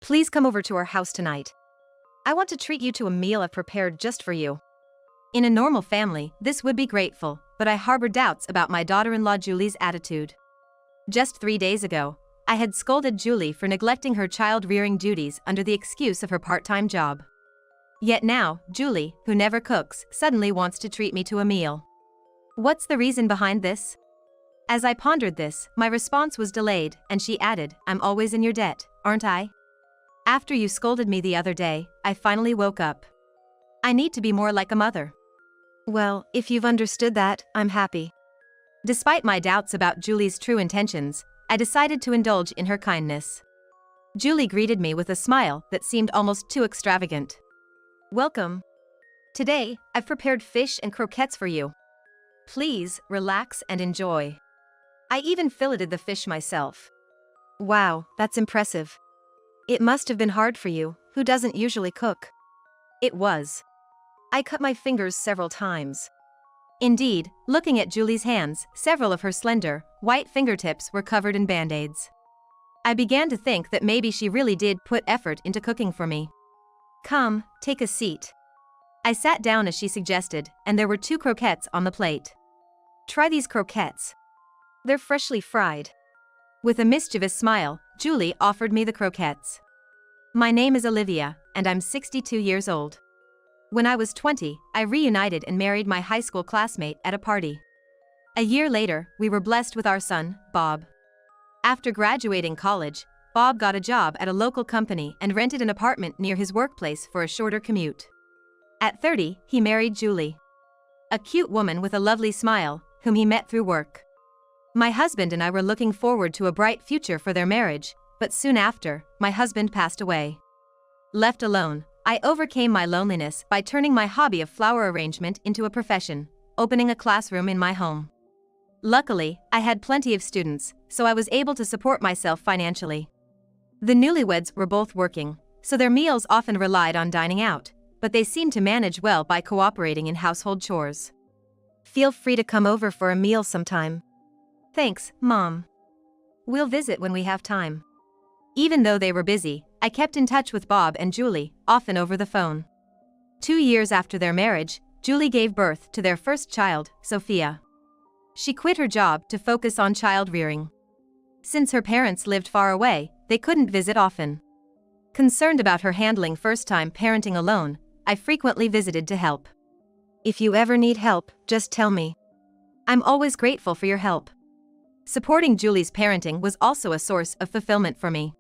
Please come over to our house tonight. I want to treat you to a meal I've prepared just for you. In a normal family, this would be grateful, but I harbor doubts about my daughter-in-law Julie's attitude. Just 3 days ago, I had scolded Julie for neglecting her child-rearing duties under the excuse of her part-time job. Yet now, Julie, who never cooks, suddenly wants to treat me to a meal. What's the reason behind this? As I pondered this, my response was delayed, and she added, "I'm always in your debt, aren't I? After you scolded me the other day, I finally woke up. I need to be more like a mother." Well, if you've understood that, I'm happy. Despite my doubts about Julie's true intentions, I decided to indulge in her kindness. Julie greeted me with a smile that seemed almost too extravagant. "Welcome. Today, I've prepared fish and croquettes for you. Please, relax and enjoy. I even filleted the fish myself." Wow, that's impressive. It must have been hard for you, who doesn't usually cook. It was. I cut my fingers several times. Indeed, looking at Julie's hands, several of her slender, white fingertips were covered in band-aids. I began to think that maybe she really did put effort into cooking for me. "Come, take a seat." I sat down as she suggested, and there were 2 croquettes on the plate. "Try these croquettes. They're freshly fried." With a mischievous smile, Julie offered me the croquettes. "My name is Olivia, and I'm 62 years old. When I was 20, I reunited and married my high school classmate at a party. A year later, we were blessed with our son, Bob. After graduating college, Bob got a job at a local company and rented an apartment near his workplace for a shorter commute. At 30, he married Julie, a cute woman with a lovely smile, whom he met through work. My husband and I were looking forward to a bright future for their marriage, but soon after, my husband passed away. Left alone, I overcame my loneliness by turning my hobby of flower arrangement into a profession, opening a classroom in my home. Luckily, I had plenty of students, so I was able to support myself financially. The newlyweds were both working, so their meals often relied on dining out, but they seemed to manage well by cooperating in household chores. "Feel free to come over for a meal sometime." "Thanks, Mom. We'll visit when we have time." Even though they were busy, I kept in touch with Bob and Julie, often over the phone. 2 years after their marriage, Julie gave birth to their first child, Sophia. She quit her job to focus on child rearing. Since her parents lived far away, they couldn't visit often. Concerned about her handling first-time parenting alone, I frequently visited to help. "If you ever need help, just tell me. I'm always grateful for your help." Supporting Julie's parenting was also a source of fulfillment for me.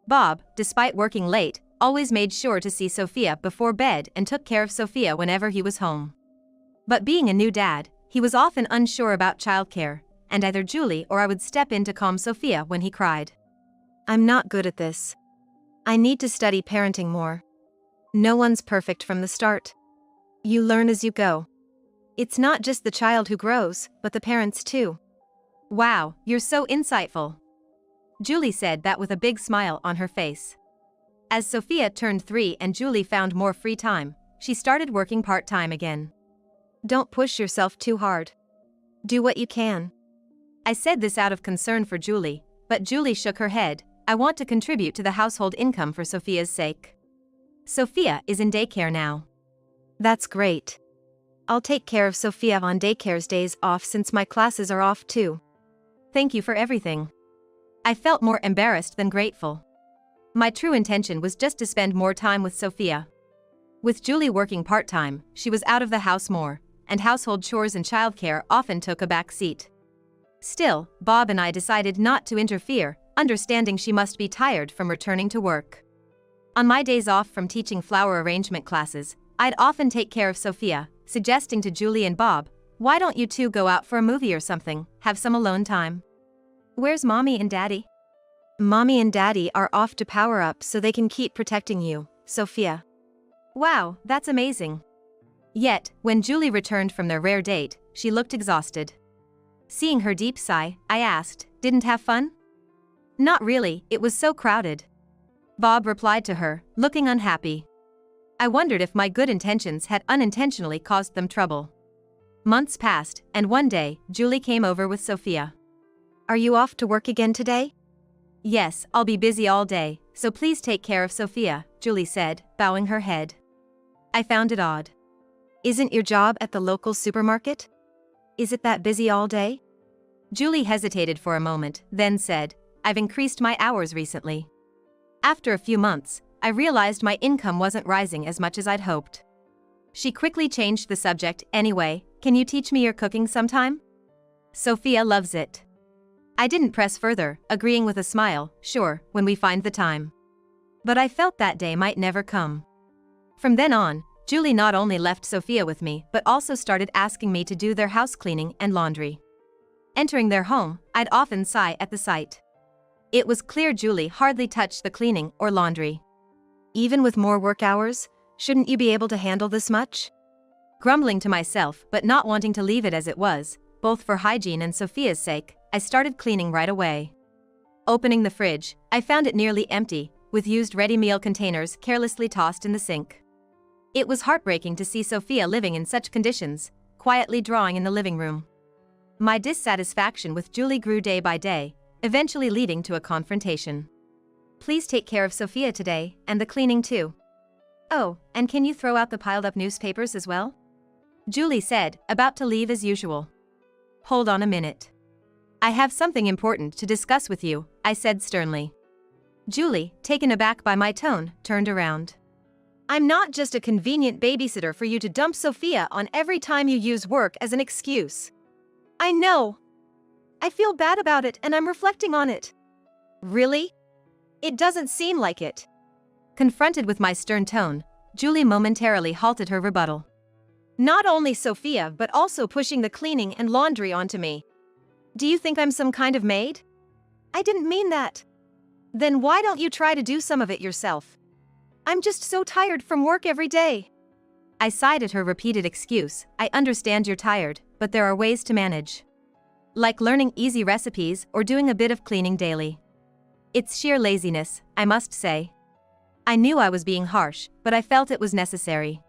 Bob, despite working late, always made sure to see Sophia before bed and took care of Sophia whenever he was home. But being a new dad, he was often unsure about childcare, and either Julie or I would step in to calm Sophia when he cried. "I'm not good at this. I need to study parenting more. No one's perfect from the start. You learn as you go. It's not just the child who grows, but the parents too." "Wow, you're so insightful." Julie said that with a big smile on her face. As Sophia turned 3 and Julie found more free time, she started working part-time again. "Don't push yourself too hard. Do what you can." I said this out of concern for Julie, but Julie shook her head. "I want to contribute to the household income for Sophia's sake." Sophia is in daycare now. "That's great. I'll take care of Sophia on daycare's days off since my classes are off too." "Thank you for everything." I felt more embarrassed than grateful. My true intention was just to spend more time with Sophia. With Julie working part-time, she was out of the house more, and household chores and childcare often took a back seat. Still, Bob and I decided not to interfere, understanding she must be tired from returning to work. On my days off from teaching flower arrangement classes, I'd often take care of Sophia, suggesting to Julie and Bob, "Why don't you two go out for a movie or something, have some alone time?" "Where's Mommy and Daddy?" "Mommy and Daddy are off to power up so they can keep protecting you, Sophia." Wow, that's amazing. Yet, when Julie returned from their rare date, she looked exhausted. Seeing her deep sigh, I asked, "Didn't have fun?" "Not really, it was so crowded." Bob replied to her, looking unhappy. I wondered if my good intentions had unintentionally caused them trouble. Months passed, and one day, Julie came over with Sophia. "Are you off to work again today?" Yes, I'll be busy all day, so please take care of Sophia, Julie said, bowing her head. I found it odd. Isn't your job at the local supermarket? Is it that busy all day? Julie hesitated for a moment, then said, I've increased my hours recently. After a few months, I realized my income wasn't rising as much as I'd hoped. She quickly changed the subject. Anyway, can you teach me your cooking sometime? Sophia loves it. I didn't press further, agreeing with a smile, sure, when we find the time. But I felt that day might never come. From then on, Julie not only left Sophia with me but also started asking me to do their house cleaning and laundry. Entering their home, I'd often sigh at the sight. It was clear Julie hardly touched the cleaning or laundry. Even with more work hours, shouldn't you be able to handle this much? Grumbling to myself but not wanting to leave it as it was, both for hygiene and Sophia's sake, I started cleaning right away. Opening the fridge, I found it nearly empty, with used ready meal containers carelessly tossed in the sink. It was heartbreaking to see Sophia living in such conditions, quietly drawing in the living room. My dissatisfaction with Julie grew day by day, eventually leading to a confrontation. Please take care of Sophia today, and the cleaning too. Oh, and can you throw out the piled-up newspapers as well? Julie said, about to leave as usual. Hold on a minute. I have something important to discuss with you, I said sternly. Julie, taken aback by my tone, turned around. I'm not just a convenient babysitter for you to dump Sophia on every time you use work as an excuse. I know. I feel bad about it and I'm reflecting on it. Really? It doesn't seem like it. Confronted with my stern tone, Julie momentarily halted her rebuttal. Not only Sophia but also pushing the cleaning and laundry onto me. Do you think I'm some kind of maid? I didn't mean that. Then why don't you try to do some of it yourself? I'm just so tired from work every day. I sighed at her repeated excuse. I understand you're tired, but there are ways to manage. Like learning easy recipes or doing a bit of cleaning daily. It's sheer laziness, I must say. I knew I was being harsh, but I felt it was necessary.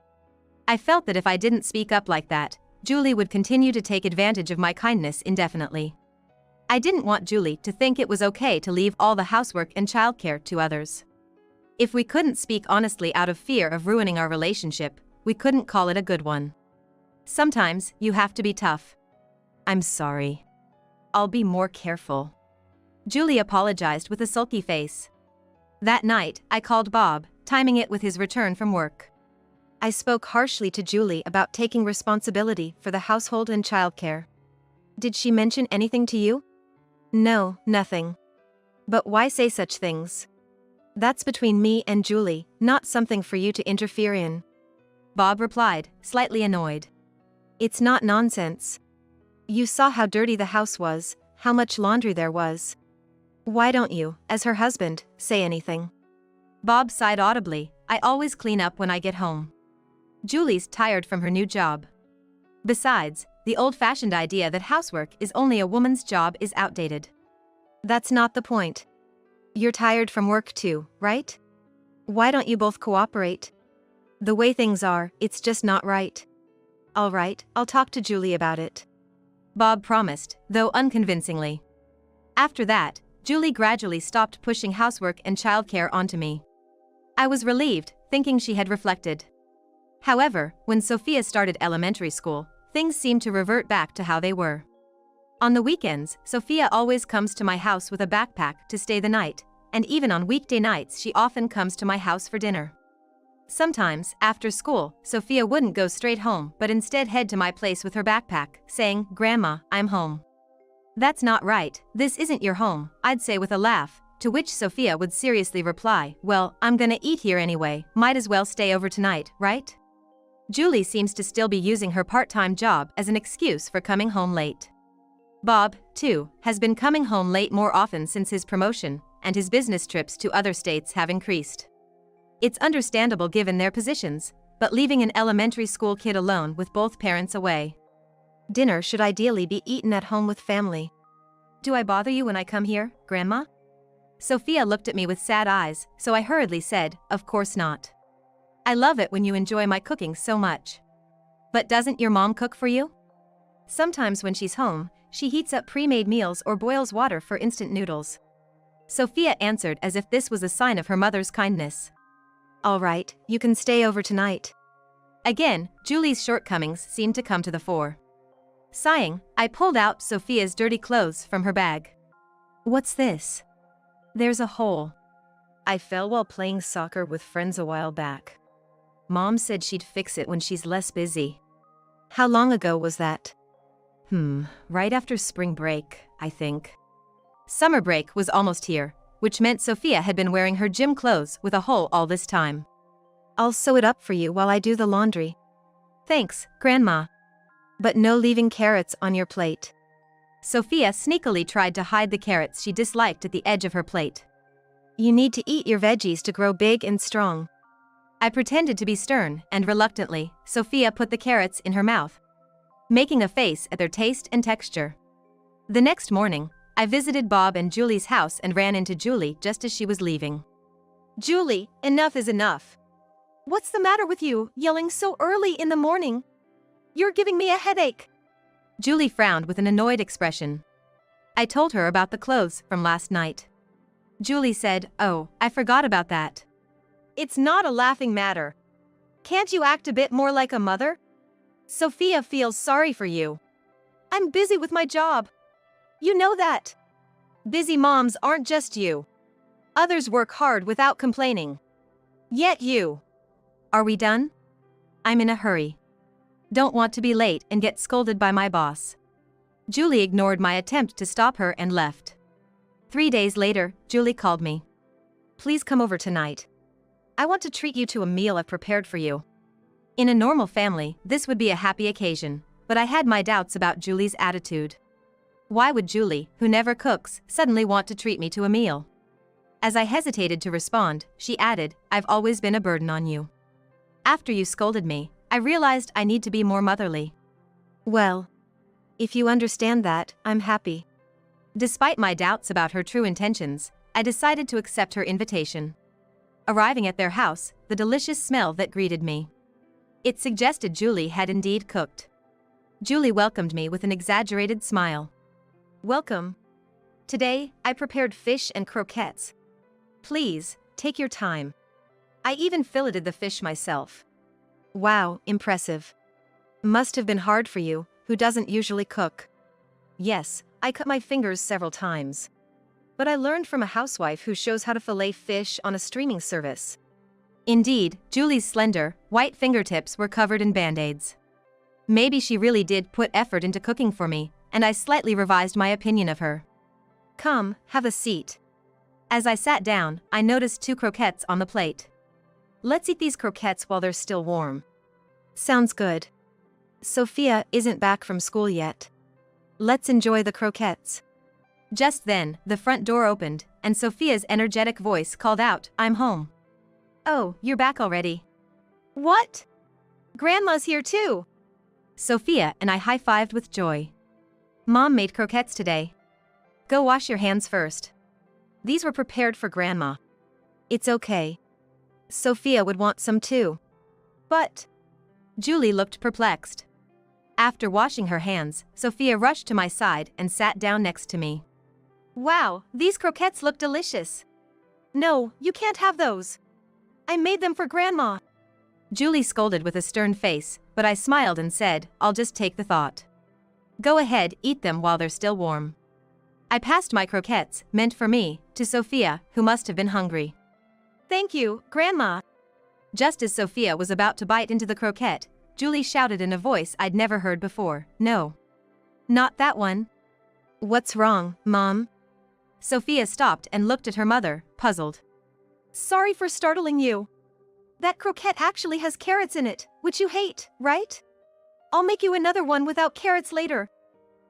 I felt that if I didn't speak up like that, Julie would continue to take advantage of my kindness indefinitely. I didn't want Julie to think it was okay to leave all the housework and childcare to others. If we couldn't speak honestly out of fear of ruining our relationship, we couldn't call it a good one. Sometimes, you have to be tough. I'm sorry. I'll be more careful. Julie apologized with a sulky face. That night, I called Bob, timing it with his return from work. I spoke harshly to Julie about taking responsibility for the household and childcare. Did she mention anything to you? No, nothing. But why say such things? That's between me and Julie, not something for you to interfere in. Bob replied, slightly annoyed. It's not nonsense. You saw how dirty the house was, how much laundry there was. Why don't you, as her husband, say anything? Bob sighed audibly. I always clean up when I get home. Julie's tired from her new job. Besides, the old-fashioned idea that housework is only a woman's job is outdated. That's not the point. You're tired from work too, right? Why don't you both cooperate? The way things are, it's just not right. All right, I'll talk to Julie about it. Bob promised, though unconvincingly. After that, Julie gradually stopped pushing housework and childcare onto me. I was relieved, thinking she had reflected. However, when Sophia started elementary school, things seemed to revert back to how they were. On the weekends, Sophia always comes to my house with a backpack to stay the night, and even on weekday nights she often comes to my house for dinner. Sometimes, after school, Sophia wouldn't go straight home but instead head to my place with her backpack, saying, "Grandma, I'm home." "That's not right, this isn't your home," I'd say with a laugh, to which Sophia would seriously reply, "Well, I'm gonna eat here anyway, might as well stay over tonight, right?" Julie seems to still be using her part-time job as an excuse for coming home late. Bob, too, has been coming home late more often since his promotion, and his business trips to other states have increased. It's understandable given their positions, but leaving an elementary school kid alone with both parents away. Dinner should ideally be eaten at home with family. Do I bother you when I come here, Grandma? Sophia looked at me with sad eyes, so I hurriedly said, "Of course not. I love it when you enjoy my cooking so much." "But doesn't your mom cook for you?" "Sometimes when she's home, she heats up pre-made meals or boils water for instant noodles." Sophia answered as if this was a sign of her mother's kindness. All right, you can stay over tonight. Again, Julie's shortcomings seemed to come to the fore. Sighing, I pulled out Sophia's dirty clothes from her bag. What's this? There's a hole. I fell while playing soccer with friends a while back. Mom said she'd fix it when she's less busy. How long ago was that? Right after spring break, I think. Summer break was almost here, which meant Sophia had been wearing her gym clothes with a hole all this time. I'll sew it up for you while I do the laundry. Thanks, Grandma. But no leaving carrots on your plate. Sophia sneakily tried to hide the carrots she disliked at the edge of her plate. You need to eat your veggies to grow big and strong. I pretended to be stern, and reluctantly, Sophia put the carrots in her mouth, making a face at their taste and texture. The next morning, I visited Bob and Julie's house and ran into Julie just as she was leaving. Julie, enough is enough. What's the matter with you, yelling so early in the morning? You're giving me a headache. Julie frowned with an annoyed expression. I told her about the clothes from last night. Julie said, "Oh, I forgot about that." It's not a laughing matter. Can't you act a bit more like a mother? Sophia feels sorry for you. I'm busy with my job. You know that. Busy moms aren't just you. Others work hard without complaining. Yet you. Are we done? I'm in a hurry. Don't want to be late and get scolded by my boss. Julie ignored my attempt to stop her and left. 3 days later, Julie called me. Please come over tonight. I want to treat you to a meal I've prepared for you. In a normal family, this would be a happy occasion, but I had my doubts about Julie's attitude. Why would Julie, who never cooks, suddenly want to treat me to a meal? As I hesitated to respond, she added, I've always been a burden on you. After you scolded me, I realized I need to be more motherly. Well, if you understand that, I'm happy. Despite my doubts about her true intentions, I decided to accept her invitation. Arriving at their house, the delicious smell that greeted me. It suggested Julie had indeed cooked. Julie welcomed me with an exaggerated smile. Welcome. Today, I prepared fish and croquettes. Please, take your time. I even filleted the fish myself. Wow, impressive. Must have been hard for you, who doesn't usually cook. Yes, I cut my fingers several times. But I learned from a housewife who shows how to fillet fish on a streaming service. Indeed, Julie's slender, white fingertips were covered in band-aids. Maybe she really did put effort into cooking for me, and I slightly revised my opinion of her. Come, have a seat. As I sat down, I noticed 2 croquettes on the plate. Let's eat these croquettes while they're still warm. Sounds good. Sophia isn't back from school yet. Let's enjoy the croquettes. Just then, the front door opened, and Sophia's energetic voice called out, I'm home. Oh, you're back already. What? Grandma's here too. Sophia and I high-fived with joy. Mom made croquettes today. Go wash your hands first. These were prepared for Grandma. It's okay. Sophia would want some too. But... Julie looked perplexed. After washing her hands, Sophia rushed to my side and sat down next to me. Wow, these croquettes look delicious. No, you can't have those. I made them for Grandma. Julie scolded with a stern face, but I smiled and said, I'll just take the thought. Go ahead, eat them while they're still warm. I passed my croquettes, meant for me, to Sophia, who must have been hungry. Thank you, Grandma. Just as Sophia was about to bite into the croquette, Julie shouted in a voice I'd never heard before, No. Not that one. What's wrong, Mom? Sophia stopped and looked at her mother, puzzled. Sorry for startling you. That croquette actually has carrots in it, which you hate, right? I'll make you another one without carrots later.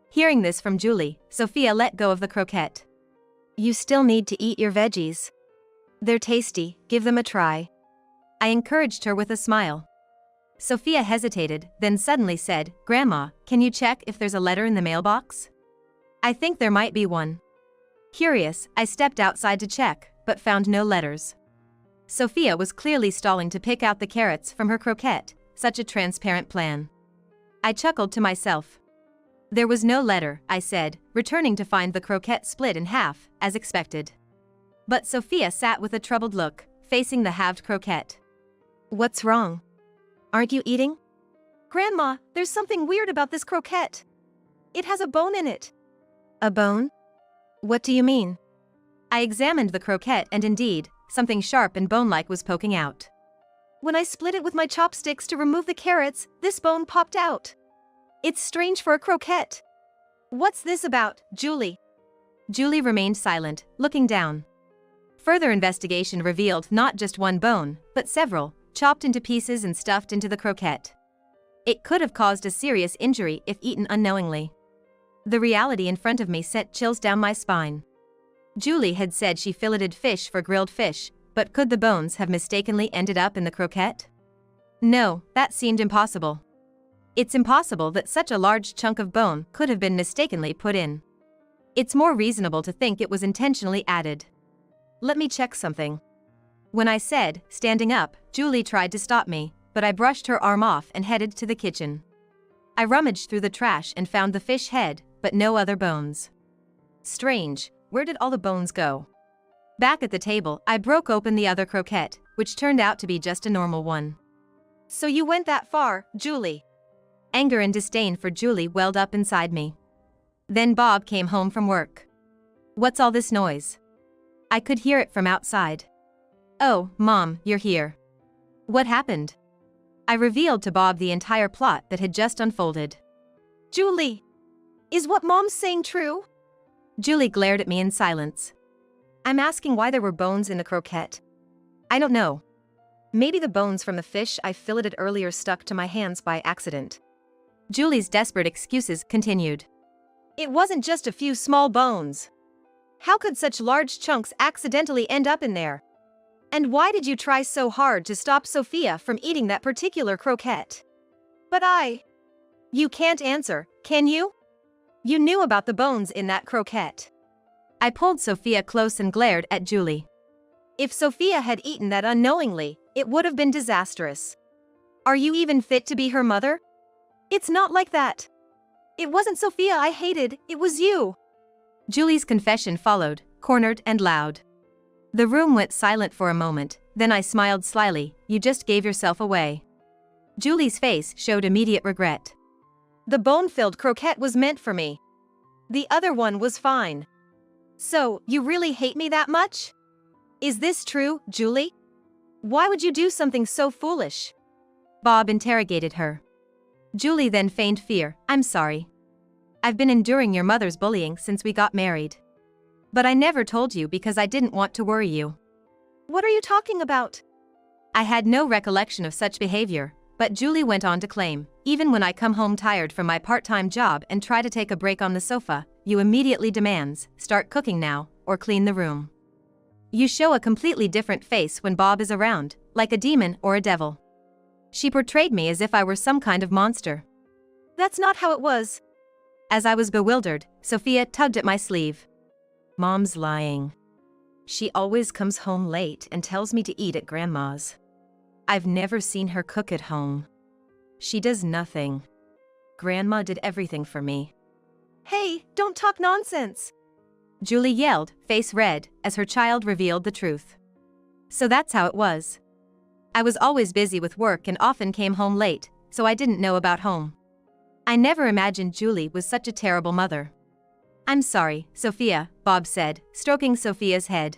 Hearing this from Julie, Sophia let go of the croquette. You still need to eat your veggies. They're tasty, give them a try. I encouraged her with a smile. Sophia hesitated, then suddenly said, Grandma, can you check if there's a letter in the mailbox? I think there might be one. Curious, I stepped outside to check, but found no letters. Sophia was clearly stalling to pick out the carrots from her croquette, such a transparent plan. I chuckled to myself. There was no letter, I said, returning to find the croquette split in half, as expected. But Sophia sat with a troubled look, facing the halved croquette. What's wrong? Aren't you eating? Grandma, there's something weird about this croquette. It has a bone in it. A bone? What do you mean? I examined the croquette and indeed, something sharp and bone-like was poking out. When I split it with my chopsticks to remove the carrots, this bone popped out. It's strange for a croquette. What's this about, Julie? Julie remained silent, looking down. Further investigation revealed not just one bone, but several, chopped into pieces and stuffed into the croquette. It could have caused a serious injury if eaten unknowingly. The reality in front of me sent chills down my spine. Julie had said she filleted fish for grilled fish, but could the bones have mistakenly ended up in the croquette? No, that seemed impossible. It's impossible that such a large chunk of bone could have been mistakenly put in. It's more reasonable to think it was intentionally added. Let me check something. When I said, standing up, Julie tried to stop me, but I brushed her arm off and headed to the kitchen. I rummaged through the trash and found the fish head, but no other bones. Strange, where did all the bones go? Back at the table, I broke open the other croquette, which turned out to be just a normal one. So you went that far, Julie? Anger and disdain for Julie welled up inside me. Then Bob came home from work. What's all this noise? I could hear it from outside. Oh, Mom, you're here. What happened? I revealed to Bob the entire plot that had just unfolded. Julie, is what Mom's saying true? Julie glared at me in silence. I'm asking why there were bones in the croquette. I don't know. Maybe the bones from the fish I filleted earlier stuck to my hands by accident. Julie's desperate excuses continued. It wasn't just a few small bones. How could such large chunks accidentally end up in there? And why did you try so hard to stop Sophia from eating that particular croquette? But You can't answer, can you? You knew about the bones in that croquette. I pulled Sophia close and glared at Julie. If Sophia had eaten that unknowingly, it would have been disastrous. Are you even fit to be her mother? It's not like that. It wasn't Sophia I hated, it was you. Julie's confession followed, cornered and loud. The room went silent for a moment, then I smiled slyly. You just gave yourself away. Julie's face showed immediate regret. The bone-filled croquette was meant for me. The other one was fine. So, you really hate me that much? Is this true, Julie? Why would you do something so foolish? Bob interrogated her. Julie then feigned fear. I'm sorry. I've been enduring your mother's bullying since we got married. But I never told you because I didn't want to worry you. What are you talking about? I had no recollection of such behavior, but Julie went on to claim, even when I come home tired from my part-time job and try to take a break on the sofa, you immediately demands, start cooking now, or clean the room. You show a completely different face when Bob is around, like a demon or a devil. She portrayed me as if I were some kind of monster. That's not how it was. As I was bewildered, Sophia tugged at my sleeve. Mom's lying. She always comes home late and tells me to eat at Grandma's. I've never seen her cook at home. She does nothing. Grandma did everything for me. Hey, don't talk nonsense. Julie yelled, face red, as her child revealed the truth. So that's how it was. I was always busy with work and often came home late, so I didn't know about home. I never imagined Julie was such a terrible mother. I'm sorry, Sophia, Bob said, stroking Sophia's head.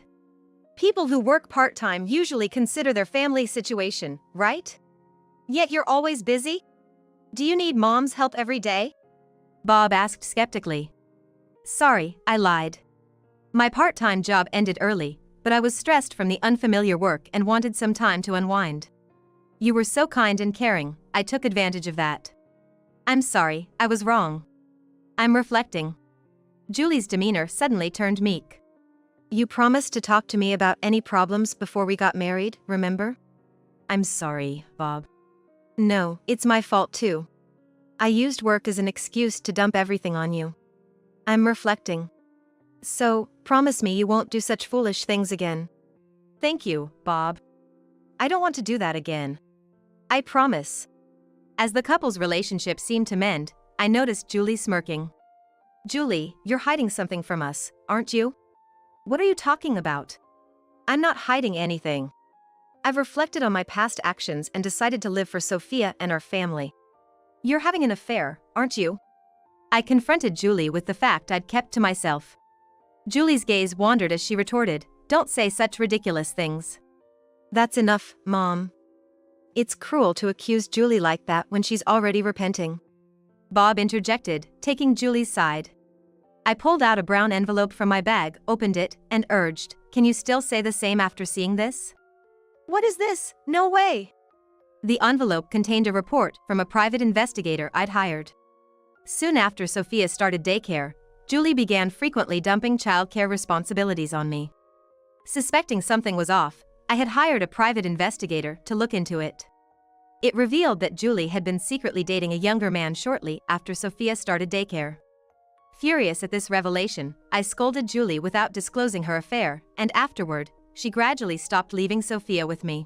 People who work part-time usually consider their family situation, right? Yet you're always busy? Do you need Mom's help every day? Bob asked skeptically. Sorry, I lied. My part-time job ended early, but I was stressed from the unfamiliar work and wanted some time to unwind. You were so kind and caring, I took advantage of that. I'm sorry, I was wrong. I'm reflecting. Julie's demeanor suddenly turned meek. You promised to talk to me about any problems before we got married, remember? I'm sorry, Bob. No, it's my fault too. I used work as an excuse to dump everything on you. I'm reflecting. So, promise me you won't do such foolish things again. Thank you, Bob. I don't want to do that again. I promise. As the couple's relationship seemed to mend, I noticed Julie smirking. Julie, you're hiding something from us, aren't you? What are you talking about? I'm not hiding anything. I've reflected on my past actions and decided to live for Sophia and our family. You're having an affair, aren't you? I confronted Julie with the fact I'd kept to myself. Julie's gaze wandered as she retorted, "Don't say such ridiculous things." That's enough, Mom. It's cruel to accuse Julie like that when she's already repenting. Bob interjected, taking Julie's side. I pulled out a brown envelope from my bag, opened it, and urged, "Can you still say the same after seeing this?" What is this? No way. The envelope contained a report from a private investigator I'd hired. Soon after Sophia started daycare, Julie began frequently dumping childcare responsibilities on me. Suspecting something was off, I had hired a private investigator to look into it. It revealed that Julie had been secretly dating a younger man shortly after Sophia started daycare. Furious at this revelation, I scolded Julie without disclosing her affair, and afterward, she gradually stopped leaving Sophia with me.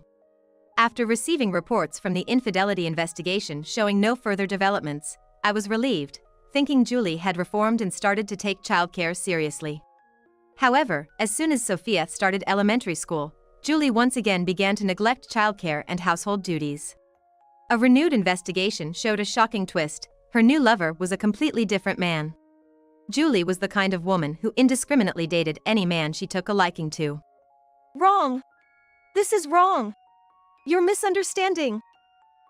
After receiving reports from the infidelity investigation showing no further developments, I was relieved, thinking Julie had reformed and started to take childcare seriously. However, as soon as Sophia started elementary school, Julie once again began to neglect childcare and household duties. A renewed investigation showed a shocking twist. Her new lover was a completely different man. Julie was the kind of woman who indiscriminately dated any man she took a liking to. Wrong. This is wrong. You're misunderstanding.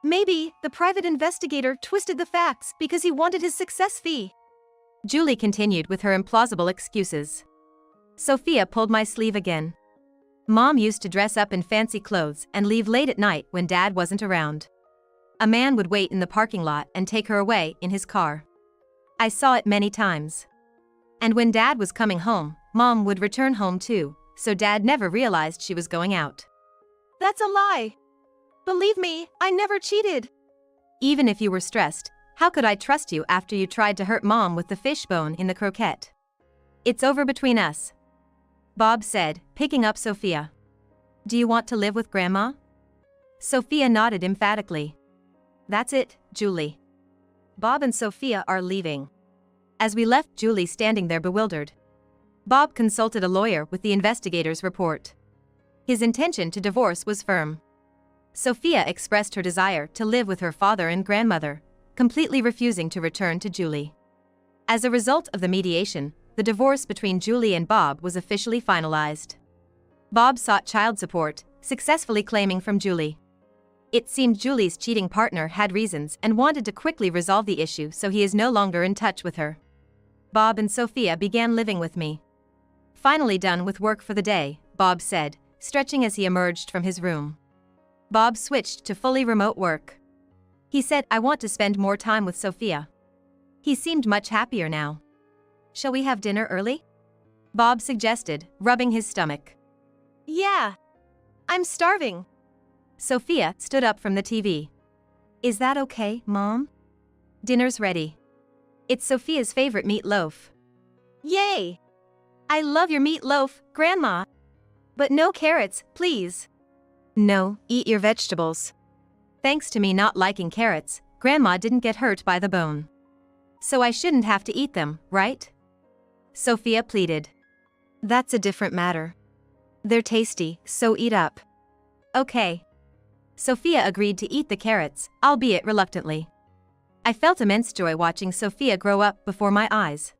Maybe the private investigator twisted the facts because he wanted his success fee. Julie continued with her implausible excuses. Sophia pulled my sleeve again. Mom used to dress up in fancy clothes and leave late at night when Dad wasn't around. A man would wait in the parking lot and take her away in his car. I saw it many times. And when Dad was coming home, Mom would return home too, so Dad never realized she was going out. That's a lie. Believe me, I never cheated. Even if you were stressed, how could I trust you after you tried to hurt Mom with the fishbone in the croquette? It's over between us, Bob said, picking up Sophia. Do you want to live with Grandma? Sophia nodded emphatically. That's it, Julie. Bob and Sophia are leaving. As we left Julie standing there bewildered, Bob consulted a lawyer with the investigator's report. His intention to divorce was firm. Sophia expressed her desire to live with her father and grandmother, completely refusing to return to Julie. As a result of the mediation, the divorce between Julie and Bob was officially finalized. Bob sought child support, successfully claiming from Julie. It seemed Julie's cheating partner had reasons and wanted to quickly resolve the issue, so he is no longer in touch with her. Bob and Sophia began living with me. Finally done with work for the day, Bob said, stretching as he emerged from his room. Bob switched to fully remote work. He said, "I want to spend more time with Sophia." He seemed much happier now. "Shall we have dinner early?" Bob suggested, rubbing his stomach. Yeah. I'm starving. Sophia stood up from the TV. "Is that okay, Mom? Dinner's ready. It's Sophia's favorite meatloaf." Yay! I love your meatloaf, Grandma. But no carrots, please. No, eat your vegetables. Thanks to me not liking carrots, Grandma didn't get hurt by the bone. So I shouldn't have to eat them, right? Sophia pleaded. That's a different matter. They're tasty, so eat up. Okay. Sophia agreed to eat the carrots, albeit reluctantly. I felt immense joy watching Sophia grow up before my eyes.